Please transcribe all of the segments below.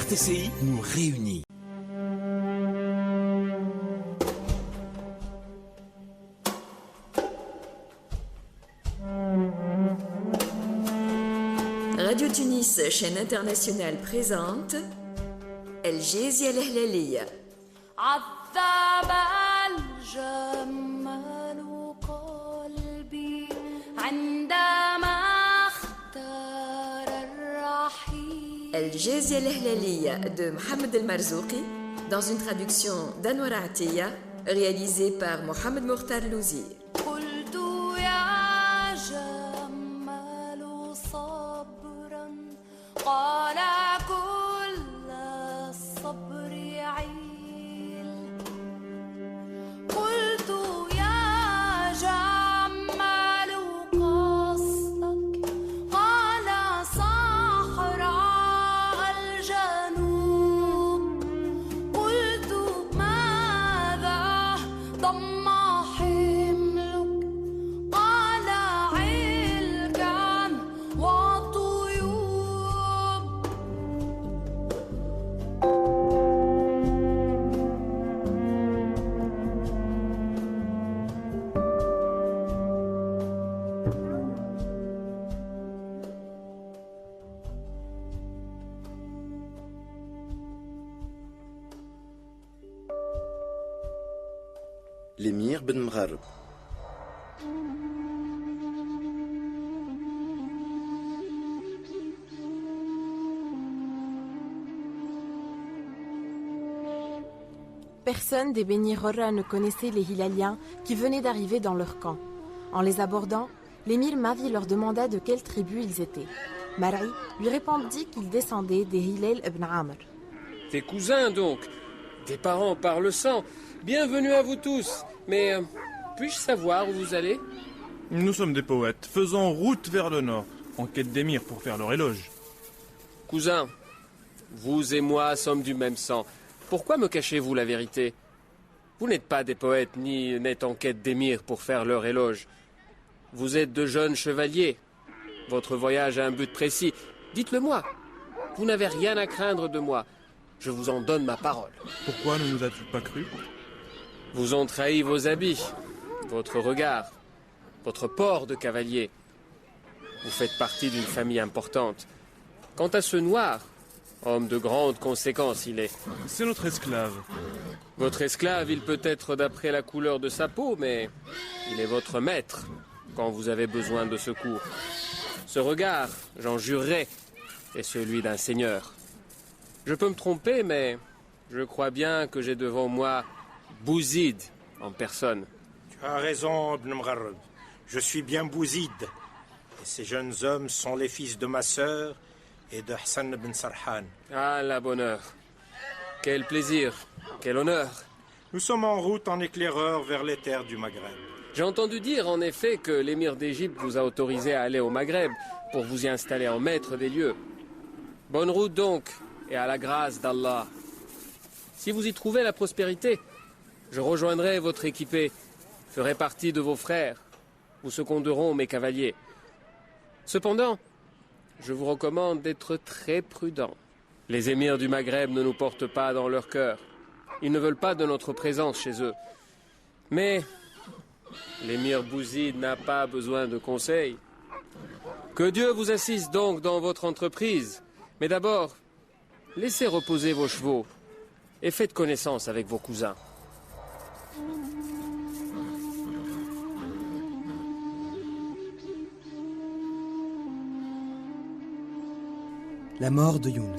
RTCI nous réunit. Radio Tunis, chaîne internationale présente الجازية الهلالية. عذب الجمال قلبي عندما اختار الرحيل. الجازية الهلالية de Mohamed El Marzouki dans une traduction d'Anwar Atiya réalisée par Mohamed Mokhtar Louzir. قلت يا جمال صبرا قال كل الصبر عيل. قلت يا جمال قصدك قال صحراء الجنوب. قلت ماذا ضم حملك قال علكا وطيوب. l'émir Ben Mghareb. Personne des Beni Rora ne connaissait les Hilaliens qui venaient d'arriver dans leur camp. En les abordant, l'émir Mavi leur demanda de quelle tribu ils étaient. Mar'i lui répondit qu'ils descendaient des Hilal ibn Amr. Tes cousins donc, des parents par le sang. Bienvenue à vous tous. Mais puis-je savoir où vous allez? Nous sommes des poètes, faisant route vers le nord, en quête d'émirs pour faire leur éloge. Cousins, vous et moi sommes du même sang. Pourquoi me cachez-vous la vérité? Vous n'êtes pas des poètes ni n'êtes en quête d'émirs pour faire leur éloge. Vous êtes de jeunes chevaliers. Votre voyage a un but précis. Dites-le moi. Vous n'avez rien à craindre de moi. Je vous en donne ma parole. Pourquoi ne nous as-tu pas cru? Vous ont trahi vos habits, votre regard, votre port de cavalier. Vous faites partie d'une famille importante. Quant à ce noir, homme de grande conséquence il est. C'est notre esclave. Votre esclave, il peut être d'après la couleur de sa peau, mais il est votre maître quand vous avez besoin de secours. Ce regard, j'en jurerai, est celui d'un seigneur. Je peux me tromper, mais je crois bien que j'ai devant moi Bouzid en personne. Tu as raison, Ibn Mghareb. Je suis bien Bouzid. Et ces jeunes hommes sont les fils de ma sœur et de Hassan ibn Sarhan. Ah, la bonne heure. Quel plaisir, quel honneur. Nous sommes en route en éclaireur vers les terres du Maghreb. J'ai entendu dire en effet que l'émir d'Égypte vous a autorisé à aller au Maghreb pour vous y installer en maître des lieux. Bonne route donc, et à la grâce d'Allah. Si vous y trouvez la prospérité, je rejoindrai votre équipée, ferai partie de vos frères, vous seconderont mes cavaliers. Cependant, je vous recommande d'être très prudent. Les émirs du Maghreb ne nous portent pas dans leur cœur. Ils ne veulent pas de notre présence chez eux. Mais l'émir Bouzid n'a pas besoin de conseils. Que Dieu vous assiste donc dans votre entreprise. Mais d'abord, laissez reposer vos chevaux et faites connaissance avec vos cousins. La mort de Younes.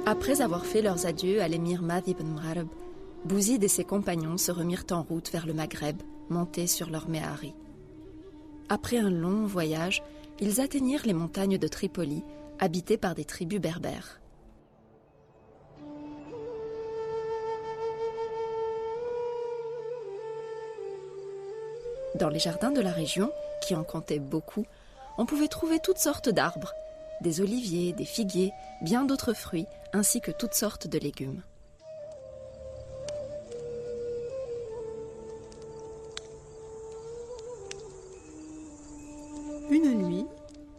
Après avoir fait leurs adieux à l'émir Mavi ibn Mghareb, Bouzid et ses compagnons se remirent en route vers le Maghreb, montés sur leur méhari. Après un long voyage, ils atteignirent les montagnes de Tripoli, habitées par des tribus berbères. Dans les jardins de la région, qui en comptaient beaucoup, on pouvait trouver toutes sortes d'arbres, des oliviers, des figuiers, bien d'autres fruits, ainsi que toutes sortes de légumes.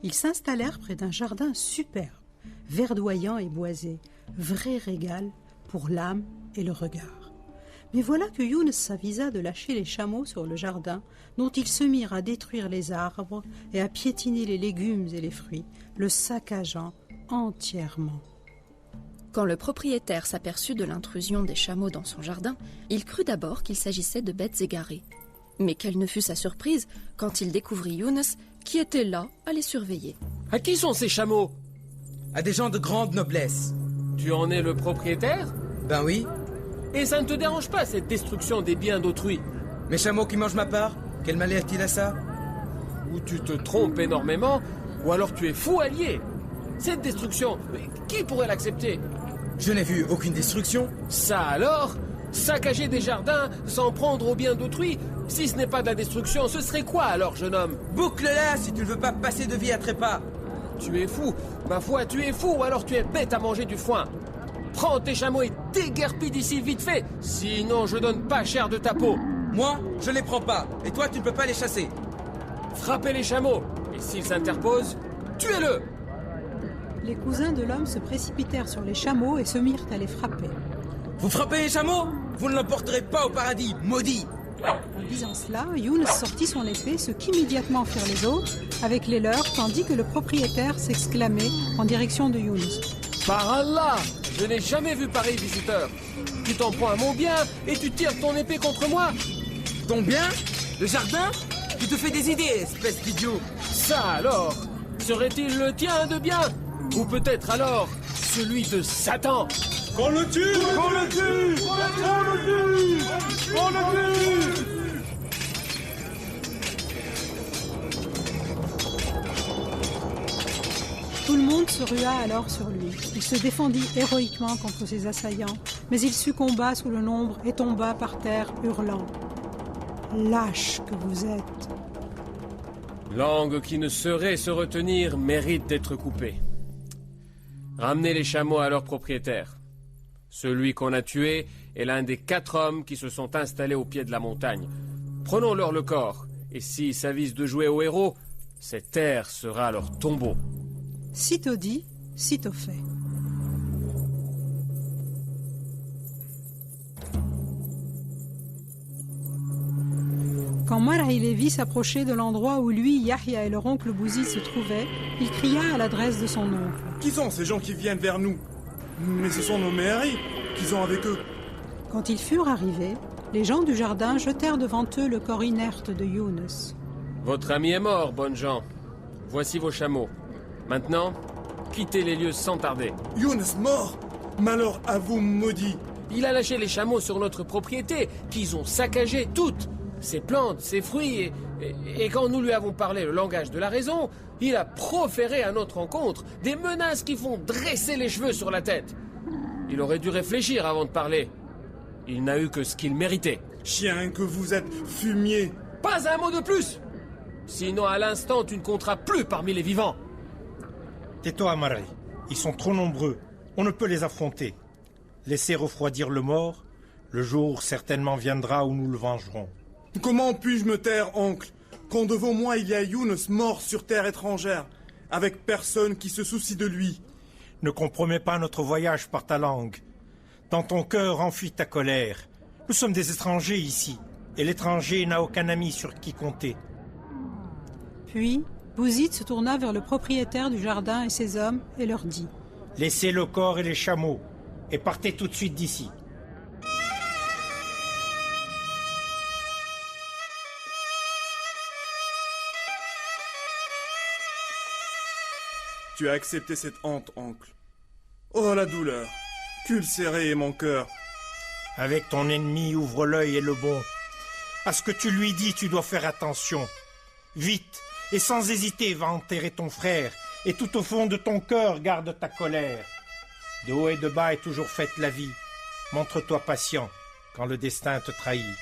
Ils s'installèrent près d'un jardin superbe, verdoyant et boisé, vrai régal pour l'âme et le regard. Mais voilà que Younes s'avisa de lâcher les chameaux sur le jardin, dont ils se mirent à détruire les arbres et à piétiner les légumes et les fruits, le saccageant entièrement. Quand le propriétaire s'aperçut de l'intrusion des chameaux dans son jardin, il crut d'abord qu'il s'agissait de bêtes égarées. Mais quelle ne fut sa surprise quand il découvrit Younes qui était là à les surveiller. À qui sont ces chameaux? À des gens de grande noblesse. Tu en es le propriétaire? Ben oui. Et ça ne te dérange pas, cette destruction des biens d'autrui? Mes chameaux qui mangent ma part, quel mal est-il à ça? Ou tu te trompes énormément, ou alors tu es fou allié. Cette destruction, qui pourrait l'accepter? Je n'ai vu aucune destruction. Ça alors? Saccager des jardins sans prendre aux biens d'autrui? Si ce n'est pas de la destruction, ce serait quoi alors, jeune homme? Boucle-la si tu ne veux pas passer de vie à trépas. Tu es fou, ma foi, tu es fou, ou alors tu es bête à manger du foin. Prends tes chameaux et déguerpis d'ici vite fait, sinon je donne pas cher de ta peau. Moi, je les prends pas, et toi tu ne peux pas les chasser. Frappez les chameaux, et s'ils s'interposent, tuez-le. Les cousins de l'homme se précipitèrent sur les chameaux et se mirent à les frapper. Vous frappez les chameaux? Vous ne l'emporterez pas au paradis, maudit! En disant cela, Younes sortit son épée, ce qu'immédiatement firent les autres, avec les leurs, tandis que le propriétaire s'exclamait en direction de Younes. Par Allah, je n'ai jamais vu pareil visiteur. Tu t'en prends à mon bien et tu tires ton épée contre moi. Ton bien? Le jardin? Tu te fais des idées, espèce d'idiot! Ça alors, serait-il le tien de bien? Ou peut-être alors celui de Satan? Qu'on le tue! Qu'on le tue! Qu'on le tue! Qu'on le tue! Tout le monde se rua alors sur lui. Il se défendit héroïquement contre ses assaillants, mais il succomba sous le nombre et tomba par terre hurlant. « Lâche que vous êtes !» Langue qui ne saurait se retenir mérite d'être coupée. Ramenez les chameaux à leur propriétaire. Celui qu'on a tué est l'un des 4 hommes qui se sont installés au pied de la montagne. Prenons-leur le corps, et s'ils s'avisent de jouer au héros, cette terre sera leur tombeau. Sitôt dit, sitôt fait. Quand Mar'i les vit s'approcher de l'endroit où lui, Yahya et leur oncle Bouzid se trouvaient, il cria à l'adresse de son oncle. Qui sont ces gens qui viennent vers nous? Mais ce sont nos mairies qu'ils ont avec eux. Quand ils furent arrivés, les gens du jardin jetèrent devant eux le corps inerte de Younes. Votre ami est mort, bonnes gens. Voici vos chameaux. Maintenant, quittez les lieux sans tarder. Younes mort! Malheur à vous, maudit! Il a lâché les chameaux sur notre propriété, qu'ils ont saccagé toutes. Ses plantes, ses fruits, et quand nous lui avons parlé le langage de la raison, il a proféré à notre encontre des menaces qui font dresser les cheveux sur la tête. Il aurait dû réfléchir avant de parler. Il n'a eu que ce qu'il méritait. Chien que vous êtes, fumier! Pas un mot de plus! Sinon, à l'instant, tu ne compteras plus parmi les vivants. Tais-toi, Mar'i. Ils sont trop nombreux. On ne peut les affronter. Laissez refroidir le mort. Le jour certainement viendra où nous le vengerons. Comment puis-je me taire, oncle? Quand devant moi il y a Younes mort sur terre étrangère, avec personne qui se soucie de lui. Ne compromets pas notre voyage par ta langue. Dans ton cœur, enfuis ta colère. Nous sommes des étrangers ici, et l'étranger n'a aucun ami sur qui compter. Puis, Bouzid se tourna vers le propriétaire du jardin et ses hommes et leur dit « Laissez le corps et les chameaux, et partez tout de suite d'ici. » Tu as accepté cette honte, oncle. Oh, la douleur! Qu'ulcéré est mon cœur! Avec ton ennemi, ouvre l'œil et le bon. À ce que tu lui dis, tu dois faire attention. Vite, et sans hésiter, va enterrer ton frère, et tout au fond de ton cœur, garde ta colère. De haut et de bas est toujours faite la vie. Montre-toi patient quand le destin te trahit.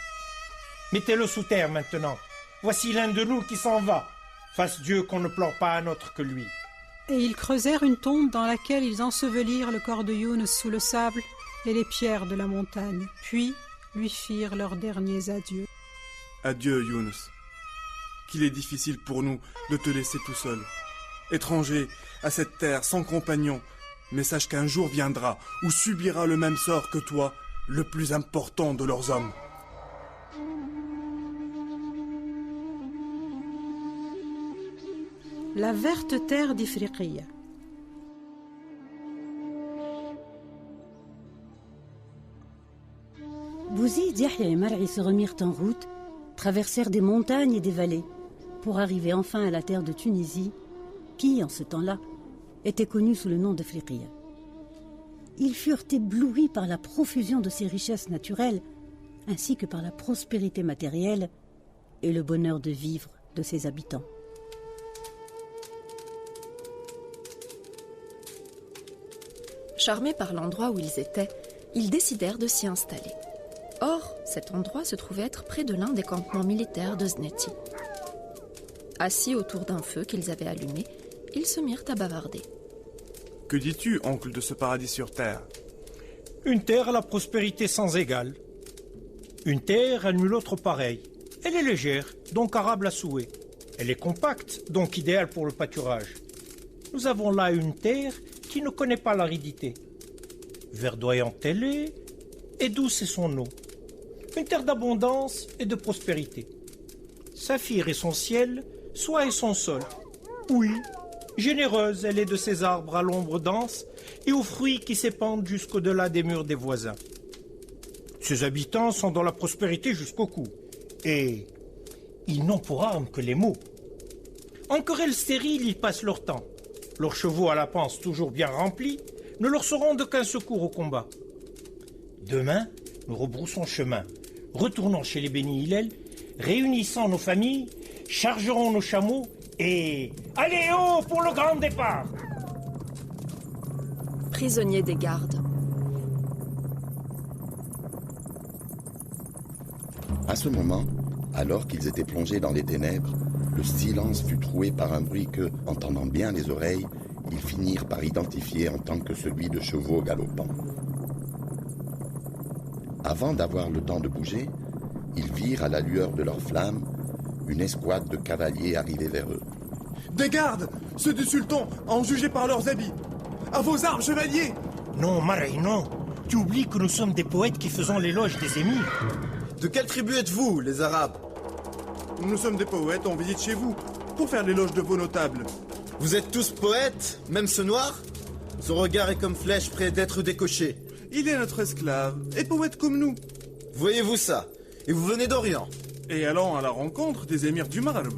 Mettez-le sous terre maintenant. Voici l'un de nous qui s'en va. Fasse Dieu qu'on ne pleure pas un autre que lui. Et ils creusèrent une tombe dans laquelle ils ensevelirent le corps de Younes sous le sable et les pierres de la montagne, puis lui firent leurs derniers adieux. Adieu, Younes. Qu'il est difficile pour nous de te laisser tout seul. Étranger à cette terre sans compagnon, mais sache qu'un jour viendra où subira le même sort que toi, le plus important de leurs hommes. La verte terre d'Ifriqiya. Bouzid, Yahya et Mar'i se remirent en route, traversèrent des montagnes et des vallées, pour arriver enfin à la terre de Tunisie, qui, en ce temps-là, était connue sous le nom d'Ifriqiya. Ils furent éblouis par la profusion de ses richesses naturelles, ainsi que par la prospérité matérielle et le bonheur de vivre de ses habitants. Charmés par l'endroit où ils étaient, ils décidèrent de s'y installer. Or, cet endroit se trouvait être près de l'un des campements militaires de Zneti. Assis autour d'un feu qu'ils avaient allumé, ils se mirent à bavarder. Que dis-tu, oncle, de ce paradis sur terre? Une terre à la prospérité sans égale. Une terre à nulle autre pareille. Elle est légère, donc arable à souhait. Elle est compacte, donc idéale pour le pâturage. Nous avons là une terre qui ne connaît pas l'aridité. Verdoyante elle est, et douce est son eau. Une terre d'abondance et de prospérité. Saphir est son ciel, soie est son sol. Oui, généreuse elle est de ses arbres à l'ombre dense et aux fruits qui s'épandent jusqu'au-delà des murs des voisins. Ses habitants sont dans la prospérité jusqu'au cou. Et ils n'ont pour arme que les mots. En querelle stérile, ils passent leur temps. Leurs chevaux à la panse toujours bien remplis ne leur seront d'aucun secours au combat. Demain, nous rebroussons chemin, retournons chez les Béni Hillel, réunissons nos familles, chargerons nos chameaux et... Allez, haut pour le grand départ! Prisonniers des gardes. À ce moment, alors qu'ils étaient plongés dans les ténèbres, le silence fut troué par un bruit que, entendant bien les oreilles, ils finirent par identifier en tant que celui de chevaux galopants. Avant d'avoir le temps de bouger, ils virent à la lueur de leurs flammes une escouade de cavaliers arriver vers eux. Des gardes, ceux du sultan, en jugé par leurs habits. À vos armes, chevaliers! Non, Mar'i, non. Tu oublies que nous sommes des poètes qui faisons l'éloge des émirs. De quelle tribu êtes-vous, les Arabes? Nous sommes des poètes, on visite chez vous, pour faire l'éloge de vos notables. Vous êtes tous poètes, même ce noir? Son regard est comme flèche près d'être décoché. Il est notre esclave, et poète comme nous. Voyez-vous ça? Et vous venez d'Orient? Et allant à la rencontre des émirs du Maghreb.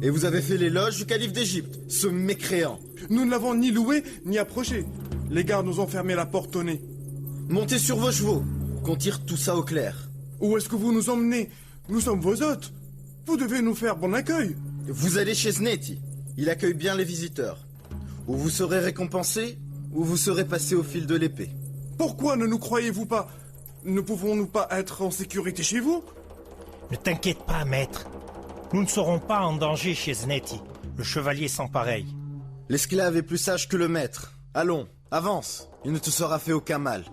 Et vous avez fait l'éloge du calife d'Égypte, ce mécréant. Nous ne l'avons ni loué, ni approché. Les gardes nous ont fermé la porte au nez. Montez sur vos chevaux, qu'on tire tout ça au clair. Où est-ce que vous nous emmenez? Nous sommes vos hôtes. Vous devez nous faire bon accueil. Vous allez chez Zneti. Il accueille bien les visiteurs. Ou vous serez récompensé, ou vous serez passé au fil de l'épée. Pourquoi ne nous croyez-vous pas? Ne pouvons-nous pas être en sécurité chez vous? Ne t'inquiète pas, maître. Nous ne serons pas en danger chez Zneti, le chevalier sans pareil. L'esclave est plus sage que le maître. Allons, avance. Il ne te sera fait aucun mal.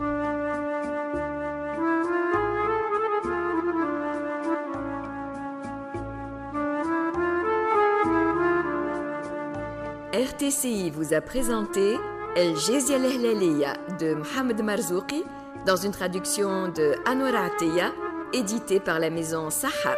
RTCI vous a présenté El Jizya Lehlaliya de Mohamed Marzouki dans une traduction de Anwar Atiyah, édité par la maison Sahar.